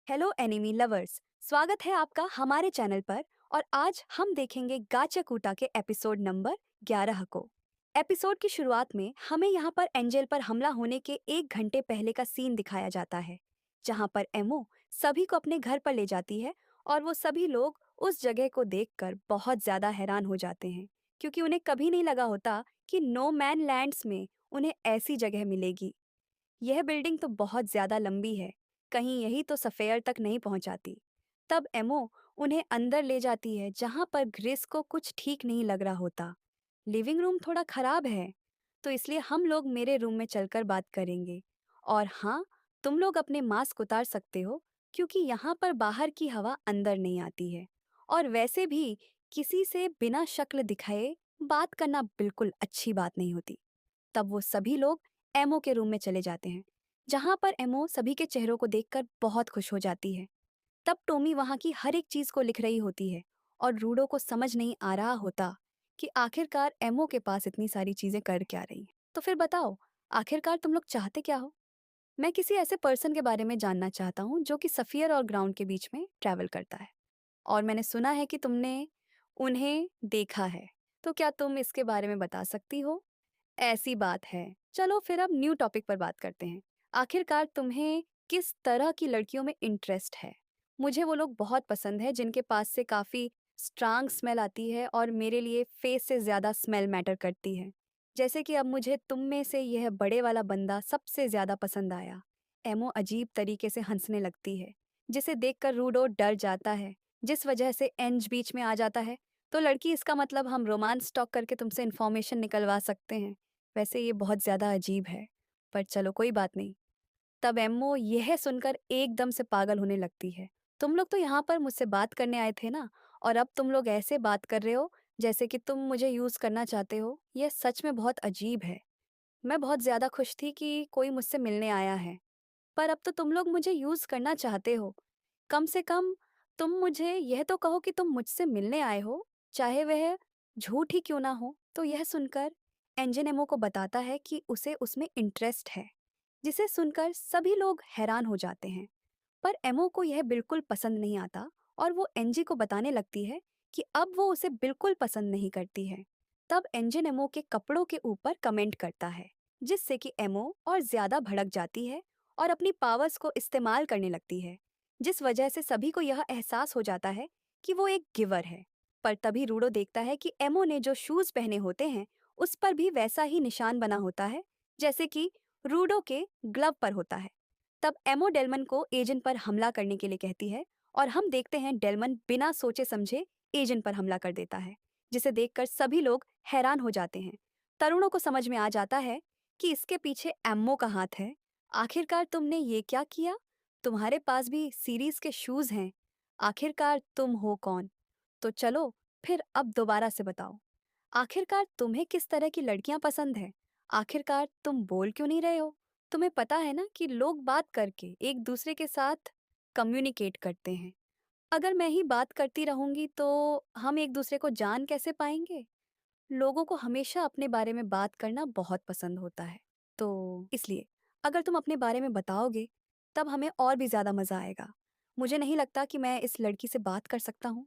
Hello enemy lovers, स्वागत है आपका हमारे चैनल पर। और आज हम देखेंगे गाचाकूटा के एपिसोड नंबर 11 को। एपिसोड की शुरुआत में हमें यहाँ पर एंजल पर हमला होने के 1 घंटे पहले का सीन दिखाया जाता है, जहाँ पर एमो सभी को अपने घर पर ले जाती है। और वो सभी लोग उस जगह को देखकर बहुत ज्यादा हैरान हो जाते हैं, क्योंकि उन्हें कभी नहीं लगा होता कि नो मैन लैंड्स में उन्हें ऐसी जगह मिलेगी। यह बिल्डिंग तो बहुत ज्यादा लंबी है, कहीं यही तो सफेयर तक नहीं पहुंचाती। तब एमो उन्हें अंदर ले जाती है, जहां पर ग्रेस को कुछ ठीक नहीं लग रहा होता। लिविंग रूम थोड़ा खराब है, तो इसलिए हम लोग मेरे रूम में चलकर बात करेंगे। और हाँ, तुम लोग अपने मास्क उतार सकते हो, क्योंकि यहाँ पर बाहर की हवा अंदर नहीं आती है। और वैसे भी किसी से बिना शक्ल दिखाए बात करना बिल्कुल अच्छी बात नहीं होती। तब वो सभी लोग एमओ के रूम में चले जाते हैं, जहां पर एमओ सभी के चेहरों को देखकर बहुत खुश हो जाती है। तब टोमी वहां की हर एक चीज को लिख रही होती है, और रूडो को समझ नहीं आ रहा होता कि आखिरकार एमओ के पास इतनी सारी चीजें कर क्या रही हैं। तो फिर बताओ, आखिरकार तुम लोग चाहते क्या हो? मैं किसी ऐसे पर्सन के बारे में जानना चाहता हूँ जो कि सफियर और ग्राउंड के बीच में ट्रैवल करता है, और मैंने सुना है कि तुमने उन्हें देखा है। तो क्या तुम इसके बारे में बता सकती हो? ऐसी बात है। चलो फिर अब न्यू टॉपिक पर बात करते हैं। आखिरकार तुम्हें किस तरह की लड़कियों में इंटरेस्ट है? मुझे वो लोग बहुत पसंद है जिनके पास से काफ़ी स्ट्रांग स्मेल आती है, और मेरे लिए फेस से ज़्यादा स्मेल मैटर करती है। जैसे कि अब मुझे तुम में से यह बड़े वाला बंदा सबसे ज़्यादा पसंद आया। एमो अजीब तरीके से हंसने लगती है, जिसे देखकर रूडो डर जाता है। जिस वजह से एंज बीच में आ जाता है। तो लड़की, इसका मतलब हम रोमांस स्टॉक करके तुमसे इन्फॉर्मेशन निकलवा सकते हैं। वैसे ये बहुत ज़्यादा अजीब है, पर चलो कोई बात नहीं। तब एम्मो यह सुनकर एकदम से पागल होने लगती है। तुम लोग तो यहाँ पर मुझसे बात करने आए थे ना, और अब तुम लोग ऐसे बात कर रहे हो जैसे कि तुम मुझे यूज़ करना चाहते हो। यह सच में बहुत अजीब है। मैं बहुत ज़्यादा खुश थी कि कोई मुझसे मिलने आया है, पर अब तो तुम लोग मुझे यूज़ करना चाहते हो। कम से कम तुम मुझे यह तो कहो कि तुम मुझसे मिलने आए हो, चाहे वह झूठ ही क्यों ना हो। तो यह सुनकर एंजन एमो को बताता है कि उसे उसमें इंटरेस्ट है, जिसे सुनकर सभी लोग हैरान हो जाते हैं। पर एमो को यह बिल्कुल पसंद नहीं आता, और वो एनजी को बताने लगती है कि अब वो उसे बिल्कुल पसंद नहीं करती है। तब एंजन एमो के कपड़ों के ऊपर कमेंट करता है, जिससे कि एमो और ज्यादा भड़क जाती है और अपनी पावर्स को इस्तेमाल करने लगती है, जिस वजह से सभी को यह एहसास हो जाता है कि वो एक गिवर है। पर तभी रूडो देखता है कि एमो ने जो शूज पहने होते हैं, उस पर भी वैसा ही निशान बना होता है जैसे कि रूडो के ग्लव पर होता है। तब एमो डेलमन को एजेंट पर हमला करने के लिए कहती है, और हम देखते हैं डेलमन बिना सोचे समझे एजेंट पर हमला कर देता है, जिसे देखकर सभी लोग हैरान हो जाते हैं। तरुणों को समझ में आ जाता है कि इसके पीछे एम्मो का हाथ है। आखिरकार तुमने ये क्या किया? तुम्हारे पास भी सीरीज के शूज हैं। आखिरकार तुम हो कौन? तो चलो फिर अब दोबारा से बताओ, आखिरकार तुम्हें किस तरह की लड़कियां पसंद है? आखिरकार तुम बोल क्यों नहीं रहे हो? तुम्हें पता है ना कि लोग बात करके एक दूसरे के साथ कम्युनिकेट करते हैं। अगर मैं ही बात करती रहूंगी तो हम एक दूसरे को जान कैसे पाएंगे? लोगों को हमेशा अपने बारे में बात करना बहुत पसंद होता है। तो इसलिए अगर तुम अपने बारे में बताओगे, तब हमें और भी ज़्यादा मज़ा आएगा। मुझे नहीं लगता कि मैं इस लड़की से बात कर सकता हूँ।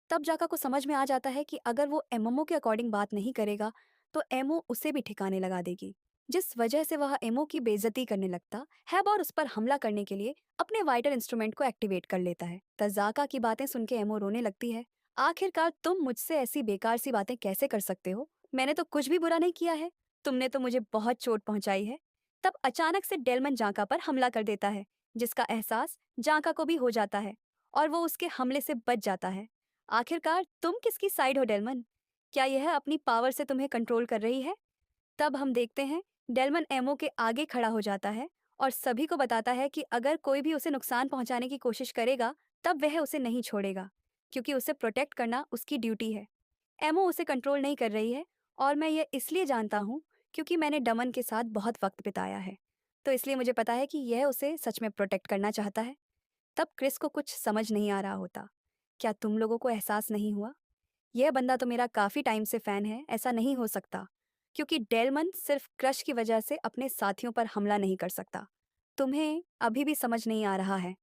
तब जाका को समझ में आ जाता है कि अगर वो एमओ के अकॉर्डिंग बात नहीं करेगा, तो एमओ उसे भी ठिकाने लगा देगी, जिस वजह से वह एमओ की बेइज्जती करने लगता है और उस पर हमला करने के लिए अपने वाइटर इंस्ट्रूमेंट को एक्टिवेट कर लेता है। तजाका की बातें सुन के एमओ रोने लगती है। आखिरकार तुम मुझसे ऐसी बेकार सी बातें कैसे कर सकते हो? मैंने तो कुछ भी बुरा नहीं किया है। तुमने तो मुझे बहुत चोट पहुंचाई है। तब अचानक से डेलमन जांका पर हमला कर देता है, जिसका एहसास जांका को भी हो जाता है, और वो उसके हमले से बच जाता है। आखिरकार तुम किसकी साइड हो डेलमन? क्या यह अपनी पावर से तुम्हें कंट्रोल कर रही है? तब हम देखते हैं डेलमन एमो के आगे खड़ा हो जाता है, और सभी को बताता है कि अगर कोई भी उसे नुकसान पहुंचाने की कोशिश करेगा, तब वह उसे नहीं छोड़ेगा, क्योंकि उसे प्रोटेक्ट करना उसकी ड्यूटी है। एमो उसे कंट्रोल नहीं कर रही है, और मैं ये इसलिए जानता हूँ क्योंकि मैंने डमन के साथ बहुत वक्त बिताया है। तो इसलिए मुझे पता है कि यह उसे सच में प्रोटेक्ट करना चाहता है। तब क्रिस को कुछ समझ नहीं आ रहा होता। क्या तुम लोगों को एहसास नहीं हुआ? यह बंदा तो मेरा काफ़ी टाइम से फ़ैन है, ऐसा नहीं हो सकता, क्योंकि डेलमन सिर्फ क्रश की वजह से अपने साथियों पर हमला नहीं कर सकता। तुम्हें अभी भी समझ नहीं आ रहा है।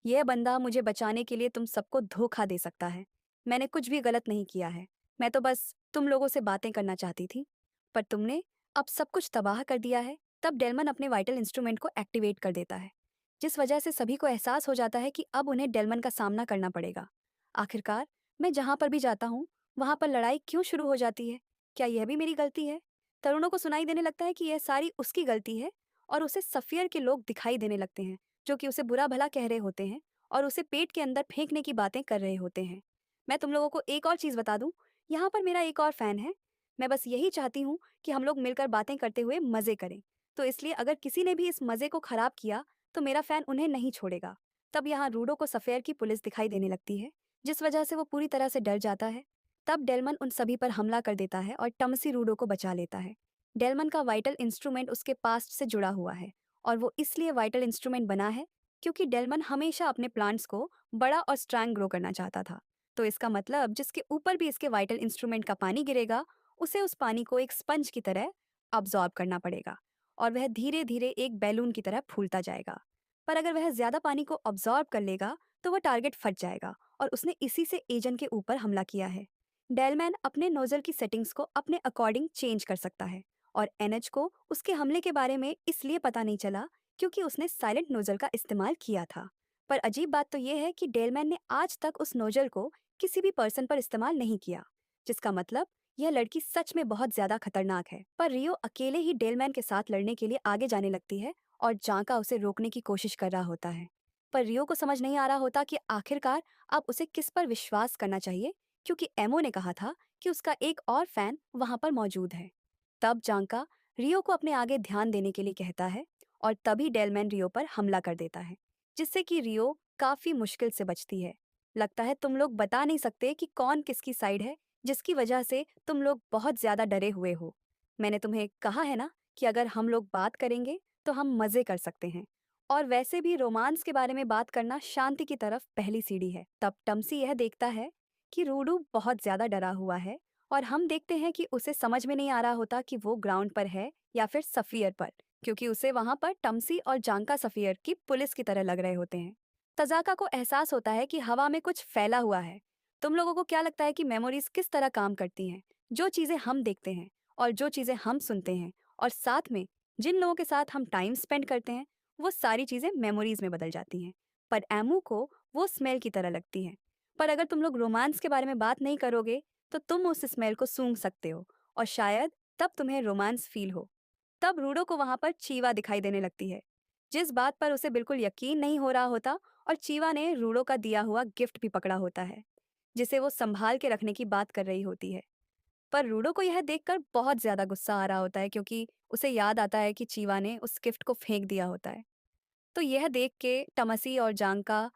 यह बंदा मुझे बचाने के लिए तुम सबको धोखा दे सकता है। मैंने कुछ भी गलत नहीं किया है। मैं तो बस तुम लोगों से बातें करना चाहती थी। पर तुमने अब सब कुछ तबाह कर दिया है। तब डेलमन अपने वाइटल इंस्ट्रूमेंट को एक्टिवेट कर देता है, जिस वजह से सभी को एहसास हो जाता है कि अब उन्हें डेलमन का सामना करना पड़ेगा। आखिरकार मैं जहां पर भी जाता हूँ, वहां पर लड़ाई क्यों शुरू हो जाती है? क्या यह भी मेरी गलती है? तरुणों को सुनाई देने लगता है कि यह सारी उसकी गलती है, और उसे सफियर के लोग दिखाई देने लगते हैं, जो कि उसे बुरा भला कह रहे होते हैं और उसे पेट के अंदर फेंकने की बातें कर रहे होते हैं। मैं तुम लोगों को एक और चीज़ बता दूं, यहाँ पर मेरा एक और फैन है। मैं बस यही चाहती हूँ कि हम लोग मिलकर बातें करते हुए मज़े करें। तो इसलिए अगर किसी ने भी इस मज़े को ख़राब किया, तो मेरा फ़ैन उन्हें नहीं छोड़ेगा। तब यहाँ रूडो को सफ़ेयर की पुलिस दिखाई देने लगती है, जिस वजह से वो पूरी तरह से डर जाता है। तब डेलमन उन सभी पर हमला कर देता है और टमसी रूडो को बचा लेता है। डेलमन का वाइटल इंस्ट्रूमेंट उसके पास्ट से जुड़ा हुआ है, और वो इसलिए वाइटल इंस्ट्रूमेंट बना है क्योंकि डेलमन हमेशा अपने प्लांट्स को बड़ा और स्ट्रॉन्ग ग्रो करना चाहता था। तो इसका मतलब जिसके ऊपर भी इसके वाइटल इंस्ट्रूमेंट का पानी गिरेगा, उसे उस पानी को एक स्पंज की तरह अब्जॉर्ब करना पड़ेगा, और वह धीरे धीरे एक बैलून की तरह फूलता जाएगा। पर अगर वह ज्यादा पानी को अब्जॉर्ब कर लेगा, तो वह टारगेट फट जाएगा, और उसने इसी से एजेंट के ऊपर हमला किया है। डेलमैन अपने नोजल की सेटिंग्स को अपने अकॉर्डिंग चेंज कर सकता है, और एनएच को उसके हमले के बारे में इसलिए पता नहीं चला क्योंकि उसने साइलेंट नोजल का इस्तेमाल किया था। पर अजीब बात तो यह है कि डेलमैन ने आज तक उस नोजल को किसी भी पर्सन पर इस्तेमाल नहीं किया, जिसका मतलब यह लड़की सच में बहुत ज्यादा खतरनाक है। पर रियो अकेले ही डेलमैन के साथ लड़ने के लिए आगे जाने लगती है, और जांका उसे रोकने की कोशिश कर रहा होता है। पर रियो को समझ नहीं आ रहा होता कि आखिरकार अब उसे किस पर विश्वास करना चाहिए, क्योंकि एमो ने कहा था कि उसका एक और फैन वहां पर मौजूद है। तब जांका रियो को अपने आगे ध्यान देने के लिए कहता है, और तभी डेलमैन रियो पर हमला कर देता है, जिससे कि रियो काफी मुश्किल से बचती है। लगता है तुम लोग बता नहीं सकते कि कौन किसकी साइड है, जिसकी वजह से तुम लोग बहुत ज्यादा डरे हुए हो। मैंने तुम्हें कहा है ना कि अगर हम लोग बात करेंगे तो हम मजे कर सकते हैं, और वैसे भी रोमांस के बारे में बात करना शांति की तरफ पहली सीढ़ी है। तब टमसी यह देखता है कि रूडू बहुत ज्यादा डरा हुआ है, और हम देखते हैं कि उसे समझ में नहीं आ रहा होता कि वो ग्राउंड पर है या फिर सफियर पर, क्योंकि उसे वहां पर टमसी और जांका सफियर की पुलिस की तरह लग रहे होते हैं। तजाका को एहसास होता है कि हवा में कुछ फैला हुआ है। तुम लोगों को क्या लगता है कि मेमोरीज किस तरह काम करती हैं? जो चीजें हम देखते हैं और जो चीजें हम सुनते हैं, और साथ में जिन लोगों के साथ हम टाइम स्पेंड करते हैं, वो सारी चीजें मेमोरीज में बदल जाती हैं। पर एमू को वो स्मेल की तरह लगती हैं। पर अगर तुम लोग रोमांस के बारे में बात नहीं करोगे, तो तुम उस स्मेल को सूंघ सकते हो, और शायद तब तुम्हें रोमांस फील हो। तब रूडो को वहां पर चीवा दिखाई देने लगती है, जिस बात पर उसे बिल्कुल यकीन नहीं हो रहा होता, और चीवा ने रूडो का दिया हुआ गिफ्ट भी पकड़ा होता है, जिसे वो संभाल के रखने की बात कर रही होती है। पर रूडो को यह देखकर बहुत ज्यादा गुस्सा आ रहा होता है, क्योंकि उसे याद आता है कि चीवा ने उस गिफ्ट को फेंक दिया होता है। तो यह देख के टमसी और जांका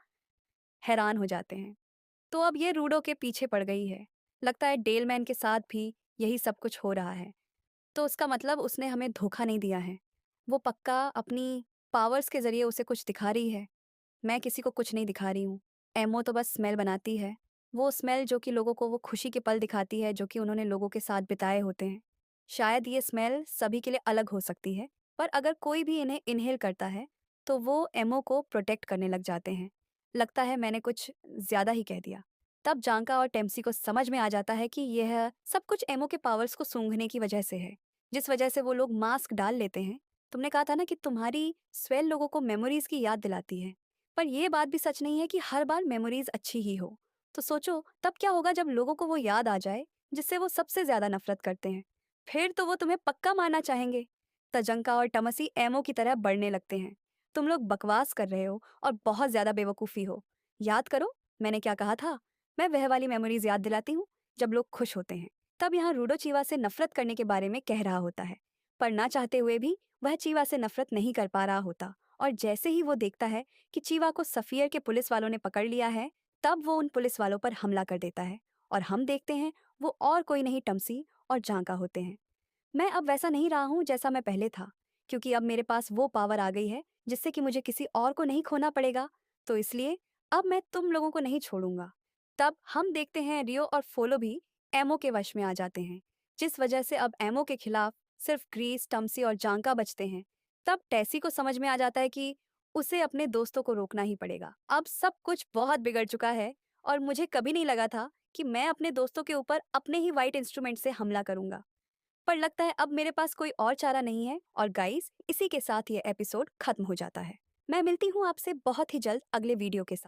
हैरान हो जाते हैं। तो अब ये रूडो के पीछे पड़ गई है। लगता है डेलमैन के साथ भी यही सब कुछ हो रहा है। तो उसका मतलब उसने हमें धोखा नहीं दिया है। वो पक्का अपनी पावर्स के ज़रिए उसे कुछ दिखा रही है। मैं किसी को कुछ नहीं दिखा रही हूँ। एमओ तो बस स्मेल बनाती है। वो स्मेल जो कि लोगों को वो खुशी के पल दिखाती है जो कि उन्होंने लोगों के साथ बिताए होते हैं। शायद ये स्मेल सभी के लिए अलग हो सकती है, पर अगर कोई भी इन्हें इन्हेल करता है, तो वो एमओ को प्रोटेक्ट करने लग जाते हैं। लगता है मैंने कुछ ज़्यादा ही कह दिया। तब जांका और टेम्सी को समझ में आ जाता है कि यह सब कुछ एमओ के पावर्स को सूंघने की वजह से है, जिस वजह से वो लोग मास्क डाल लेते हैं। तुमने कहा था ना कि तुम्हारी स्वेल लोगों को मेमोरीज की याद दिलाती है, पर यह बात भी सच नहीं है कि हर बार मेमोरीज अच्छी ही हो। तो सोचो तब क्या होगा जब लोगों को वो याद आ जाए जिससे वो सबसे ज्यादा नफरत करते हैं। फिर तो वो तुम्हें पक्का मारना चाहेंगे। तजंका और टमसी एमओ की तरह बढ़ने लगते हैं। तुम लोग बकवास कर रहे हो और बहुत ज्यादा बेवकूफ़ी हो। याद करो मैंने क्या कहा था। मैं वह वाली मेमोरीज याद दिलाती हूँ जब लोग खुश होते हैं। तब यहाँ रूडो चीवा से नफरत करने के बारे में कह रहा होता है, पर ना चाहते हुए भी वह चीवा से नफरत नहीं कर पा रहा होता। और जैसे ही वो देखता है कि चीवा को सफियर के पुलिस वालों ने पकड़ लिया है, तब वो उन पुलिस वालों पर हमला कर देता है, और हम देखते हैं वो और कोई नहीं टमसी और जांका होते हैं। मैं अब वैसा नहीं रहा हूँ जैसा मैं पहले था, क्योंकि अब मेरे पास वो पावर आ गई है जिससे कि मुझे किसी और को नहीं खोना पड़ेगा। तो इसलिए अब मैं तुम लोगों को नहीं छोड़ूंगा। तब हम देखते हैं रियो और फोलो भी एमओ के वश में आ जाते हैं, जिस वजह से अब एमओ के खिलाफ सिर्फ ग्रीस, टमसी और जांका बचते हैं। तब टेसी को समझ में आ जाता है कि उसे अपने दोस्तों को रोकना ही पड़ेगा। अब सब कुछ बहुत बिगड़ चुका है और मुझे कभी नहीं लगा था कि मैं अपने दोस्तों के ऊपर अपने ही वाइट इंस्ट्रूमेंट से हमला करूंगा। पर लगता है अब मेरे पास कोई और चारा नहीं है और गाइस इसी के साथ ये एपिसोड खत्म हो जाता है। मैं मिलती हूँ आपसे बहुत ही जल्द अगले वीडियो के साथ।